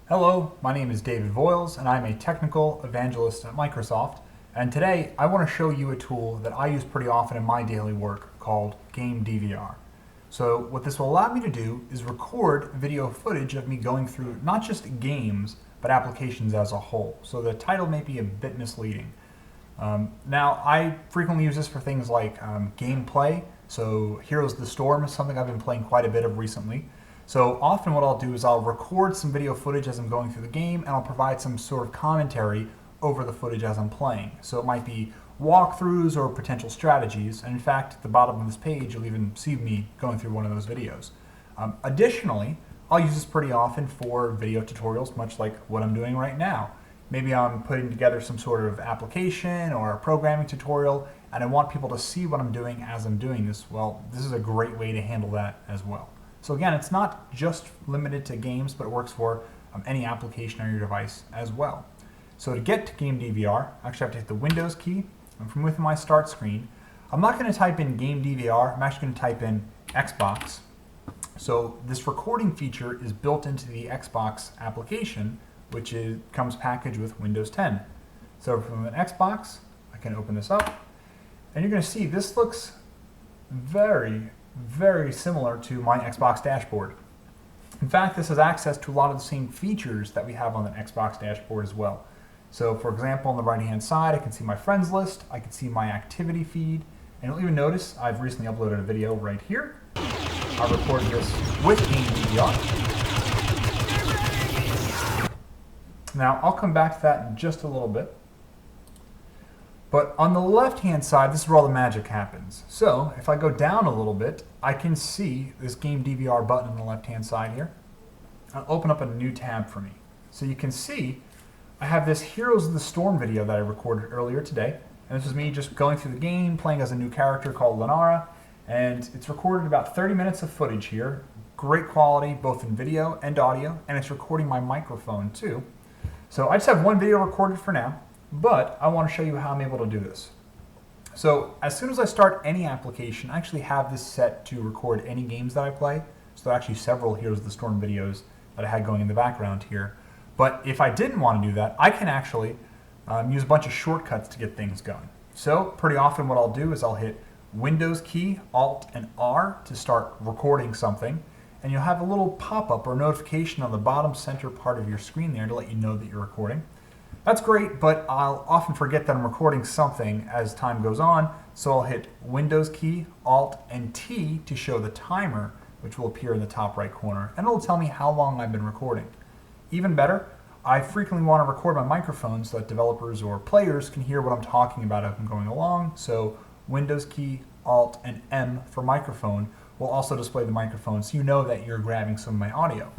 Hello, my name is David Voiles and I'm a technical evangelist at Microsoft, and today I want to show you a tool that I use pretty often in my daily work called Game DVR. So what this will allow me to do is record video footage of me going through not just games but applications as a whole. So the title may be a bit misleading. Now I frequently use this for things like gameplay. So Heroes of the Storm is something I've been playing quite a bit of recently. So often what I'll do is I'll record some video footage as I'm going through the game, and I'll provide some sort of commentary over the footage as I'm playing. So it might be walkthroughs or potential strategies, and in fact at the bottom of this page you'll even see me going through one of those videos. Additionally, I'll use this pretty often for video tutorials, much like what I'm doing right now. Maybe I'm putting together some sort of application or a programming tutorial, and I want people to see what I'm doing as I'm doing this. Well, this is a great way to handle that as well. So again, it's not just limited to games, but it works for any application on your device as well. So to get to Game DVR, I actually have to hit the Windows key, and from within my start screen, I'm not going to type in Game DVR, I'm actually going to type in Xbox. So this recording feature is built into the Xbox application, which comes packaged with Windows 10. So from an Xbox, I can open this up, and you're going to see this looks very similar to my Xbox dashboard. In fact, this has access to a lot of the same features that we have on the Xbox dashboard as well. So for example, on the right hand side, I can see my friends list, I can see my activity feed, and you'll even notice I've recently uploaded a video right here. I recorded this with Game DVR. Now I'll come back to that in just a little bit. But on the left-hand side, this is where all the magic happens. So if I go down a little bit, I can see this Game DVR button on the left-hand side here. I'll open up a new tab for me. So you can see I have this Heroes of the Storm video that I recorded earlier today. And this is me just going through the game, playing as a new character called Lenara. And it's recorded about 30 minutes of footage here. Great quality, both in video and audio. And it's recording my microphone too. So I just have one video recorded for now. But I want to show you how I'm able to do this. So as soon as I start any application, I actually have this set to record any games that I play. So there are actually several Heroes of the Storm videos that I had going in the background here. But if I didn't want to do that, I can actually use a bunch of shortcuts to get things going. So pretty often what I'll do is I'll hit Windows key, Alt, and R to start recording something. And you'll have a little pop-up or notification on the bottom center part of your screen there to let you know that you're recording. That's great, but I'll often forget that I'm recording something as time goes on, so I'll hit Windows key, Alt, and T to show the timer, which will appear in the top right corner, and it'll tell me how long I've been recording. Even better, I frequently want to record my microphone so that developers or players can hear what I'm talking about as I'm going along, so Windows key, Alt, and M for microphone will also display the microphone so you know that you're grabbing some of my audio.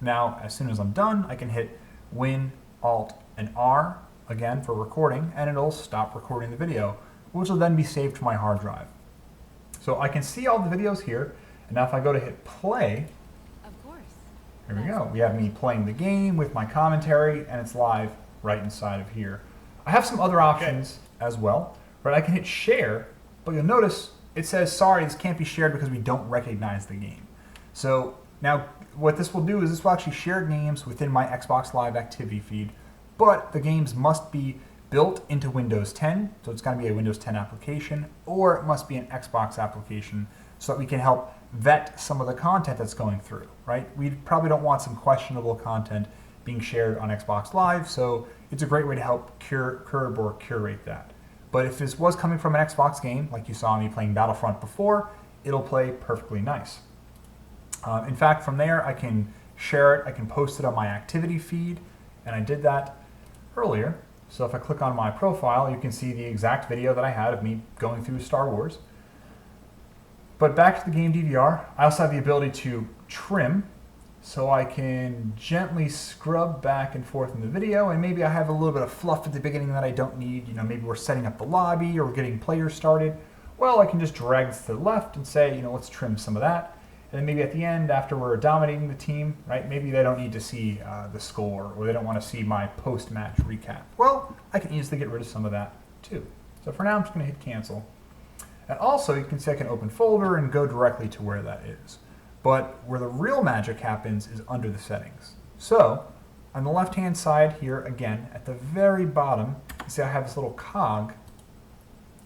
Now, as soon as I'm done, I can hit Win, Alt, and R again for recording, and it'll stop recording the video, which will then be saved to my hard drive. So I can see all the videos here, and now if I go to hit play, Of course. here we go. We have me playing the game with my commentary, and it's live right inside of here. I have some other options as well, right? I can hit share, but you'll notice it says, sorry, this can't be shared because we don't recognize the game. So now what this will do is this will actually share games within my Xbox Live activity feed, but the games must be built into Windows 10, so it's got to be a Windows 10 application, or it must be an Xbox application so that we can help vet some of the content that's going through, right? We probably don't want some questionable content being shared on Xbox Live, so it's a great way to help curb or curate that. But if this was coming from an Xbox game, like you saw me playing Battlefront before, it'll play perfectly nice. In fact, from there, I can share it, I can post it on my activity feed, and I did that earlier. So if I click on my profile, you can see the exact video that I had of me going through Star Wars. But back to the Game DVR, I also have the ability to trim, so I can gently scrub back and forth in the video, and maybe I have a little bit of fluff at the beginning that I don't need. You know, maybe we're setting up the lobby or we're getting players started. Well, I can just drag this to the left and say, you know, let's trim some of that. And then maybe at the end, after we're dominating the team, right, maybe they don't need to see the score, or they don't want to see my post-match recap. Well, I can easily get rid of some of that too. So for now, I'm just going to hit cancel. And also, you can see I can open folder and go directly to where that is. But where the real magic happens is under the settings. So on the left-hand side here, again, at the very bottom, you see I have this little cog,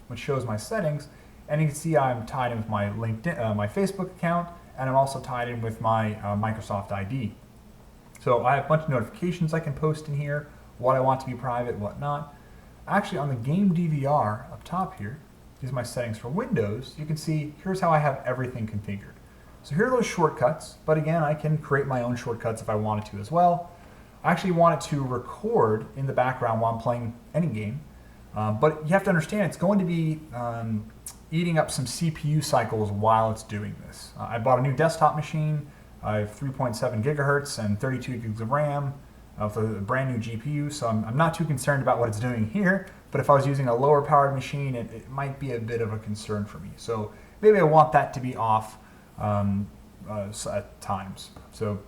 which shows my settings, and you can see I'm tied in with my LinkedIn, my Facebook account, and I'm also tied in with my Microsoft ID. So I have a bunch of notifications I can post in here, what I want to be private, what not. Actually, on the Game DVR up top here, these are my settings for Windows. You can see here's how I have everything configured. So here are those shortcuts, but again, I can create my own shortcuts if I wanted to as well. I actually want it to record in the background while I'm playing any game, but you have to understand it's going to be eating up some CPU cycles while it's doing this. I bought a new desktop machine. I have 3.7 gigahertz and 32 gigs of RAM with a brand new GPU, so I'm not too concerned about what it's doing here, but if I was using a lower powered machine, it might be a bit of a concern for me. So maybe I want that to be off at times. So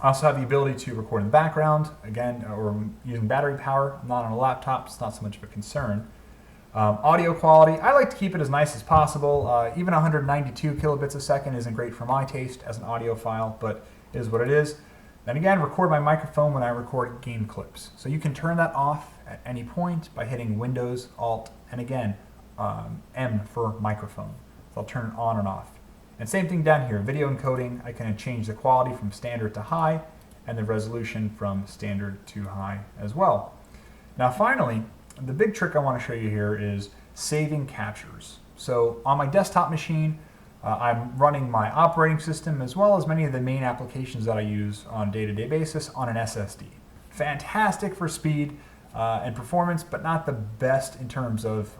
I also have the ability to record in the background, again, or using battery power. I'm not on a laptop, it's not so much of a concern. Audio quality, I like to keep it as nice as possible. Even 192 kilobits a second isn't great for my taste as an audio file, but it is what it is. Then again, record my microphone when I record game clips. So you can turn that off at any point by hitting Windows, Alt, and again, M for microphone. So I'll turn it on and off. And same thing down here, video encoding, I can change the quality from standard to high, and the resolution from standard to high as well. Now finally, the big trick I want to show you here is saving captures. So on my desktop machine, I'm running my operating system as well as many of the main applications that I use on a day-to-day basis on an SSD. Fantastic for speed and performance, but not the best in terms of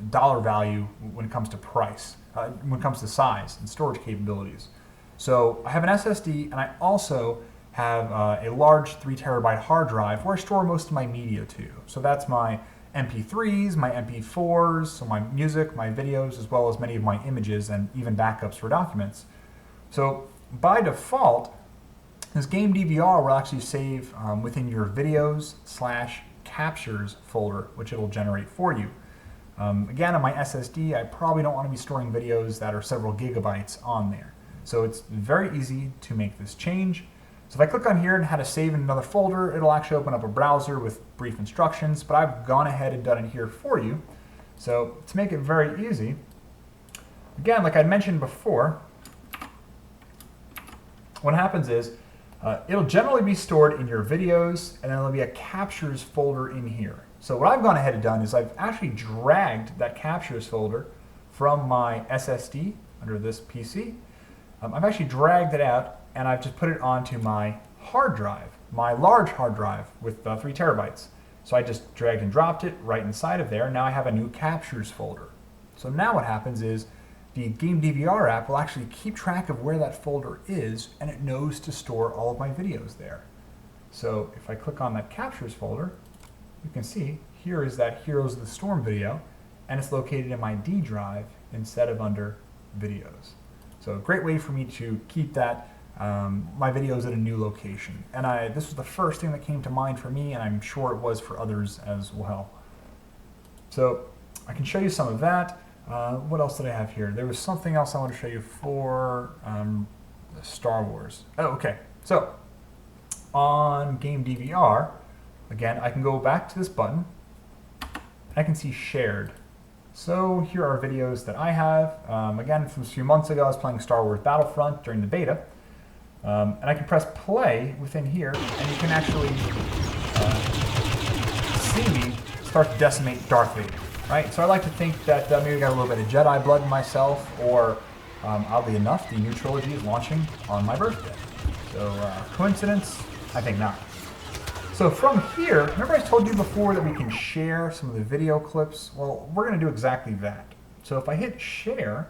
dollar value when it comes to price, when it comes to size and storage capabilities. So I have an SSD, and I also have a large 3 terabyte hard drive where I store most of my media to. So that's my MP3s, my MP4s, so my music, my videos, as well as many of my images and even backups for documents. So by default, this Game DVR will actually save within your videos/captures folder, which it'll generate for you. Again, on my SSD, I probably don't want to be storing videos that are several gigabytes on there. So it's very easy to make this change. So if I click on here and how to save in another folder, it'll actually open up a browser with brief instructions, but I've gone ahead and done it here for you. So to make it very easy, again, like I mentioned before, what happens is it'll generally be stored in your videos, and then there'll be a captures folder in here. So what I've gone ahead and done is I've actually dragged that captures folder from my SSD under this PC. I've actually dragged it out, and I've just put it onto my hard drive, my large hard drive with 3 terabytes. So I just dragged and dropped it right inside of there. Now I have a new captures folder. So now what happens is the Game DVR app will actually keep track of where that folder is, and it knows to store all of my videos there. So if I click on that captures folder, you can see here is that Heroes of the Storm video, and it's located in my D drive instead of under videos. So a great way for me to keep that my videos at a new location. And this was the first thing that came to mind for me, and I'm sure it was for others as well. So I can show you some of that. What else did I have here? There was something else I want to show you for Star Wars. Oh, okay. So on Game DVR, again, I can go back to this button. I can see shared. So here are videos that I have. Again, from a few months ago, I was playing Star Wars Battlefront during the beta. And I can press play within here, and you can actually see me start to decimate Darth Vader, right? So I like to think that maybe I got a little bit of Jedi blood in myself, or oddly enough, the new trilogy is launching on my birthday. So coincidence? I think not. So from here, remember I told you before that we can share some of the video clips? Well, we're going to do exactly that. So if I hit share,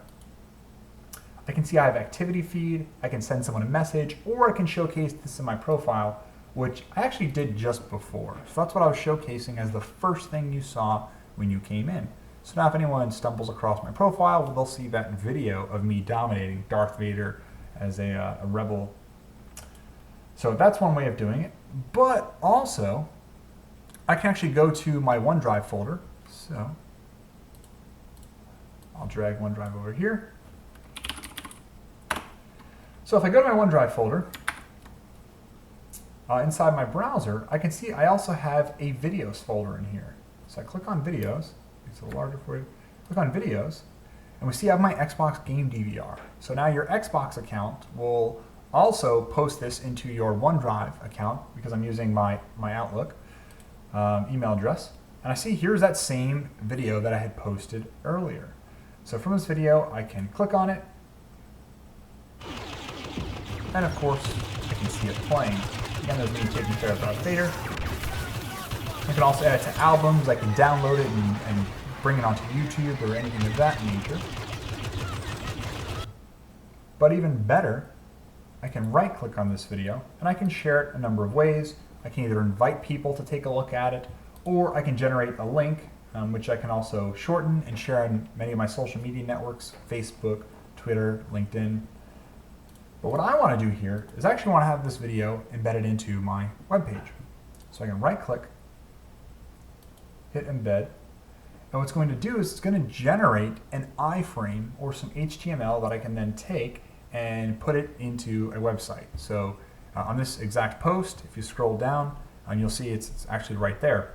I can see I have activity feed, I can send someone a message, or I can showcase this in my profile, which I actually did just before. So that's what I was showcasing as the first thing you saw when you came in. So now if anyone stumbles across my profile, well, they'll see that video of me dominating Darth Vader as a rebel. So that's one way of doing it. But also, I can actually go to my OneDrive folder. So I'll drag OneDrive over here. So if I go to my OneDrive folder, inside my browser, I can see I also have a videos folder in here. So I click on videos, it's a little larger for you, click on videos, and we see I have my Xbox Game DVR. So now your Xbox account will also post this into your OneDrive account because I'm using my Outlook email address. And I see here's that same video that I had posted earlier. So from this video, I can click on it, and of course, I can see it playing. Again, there's me taking care of Darth Vader. I can also add it to albums. I can download it and bring it onto YouTube or anything of that nature. But even better, I can right-click on this video, and I can share it a number of ways. I can either invite people to take a look at it, or I can generate a link, which I can also shorten and share on many of my social media networks, Facebook, Twitter, LinkedIn. But what I want to do here is I actually want to have this video embedded into my web page. So I can right-click, hit embed, and what's going to do is it's going to generate an iframe or some HTML that I can then take and put it into a website. So on this exact post, if you scroll down, you'll see it's actually right there.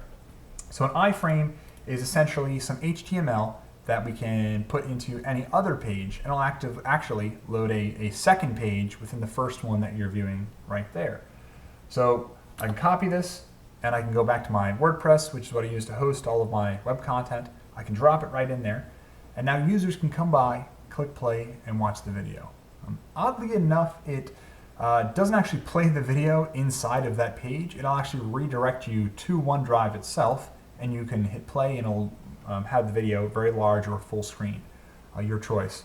So an iframe is essentially some HTML that we can put into any other page, and it'll actually load a second page within the first one that you're viewing right there. So I can copy this, and I can go back to my WordPress, which is what I use to host all of my web content. I can drop it right in there, and now users can come by, click play, and watch the video. Oddly enough, it doesn't actually play the video inside of that page. It'll actually redirect you to OneDrive itself, and you can hit play, and it'll have the video very large or full screen, your choice.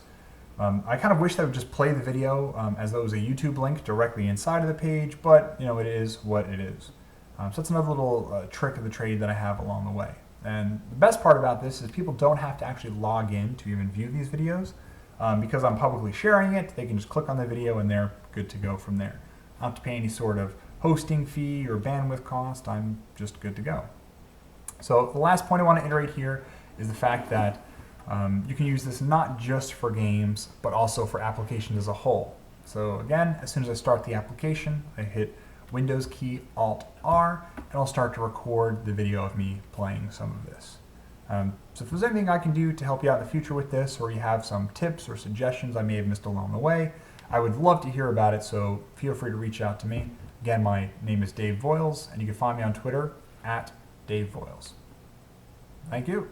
I kind of wish that would just play the video as though it was a YouTube link directly inside of the page, but you know, it is what it is. So that's another little trick of the trade that I have along the way. And the best part about this is people don't have to actually log in to even view these videos. Because I'm publicly sharing it, they can just click on the video and they're good to go from there. I don't have to pay any sort of hosting fee or bandwidth cost. I'm just good to go. So the last point I want to iterate here is the fact that you can use this not just for games, but also for applications as a whole. So again, as soon as I start the application, I hit Windows key Alt-R, and I'll start to record the video of me playing some of this. So if there's anything I can do to help you out in the future with this, or you have some tips or suggestions I may have missed along the way, I would love to hear about it, so feel free to reach out to me. Again, my name is Dave Voiles, and you can find me on Twitter @DaveVoiles. Thank you.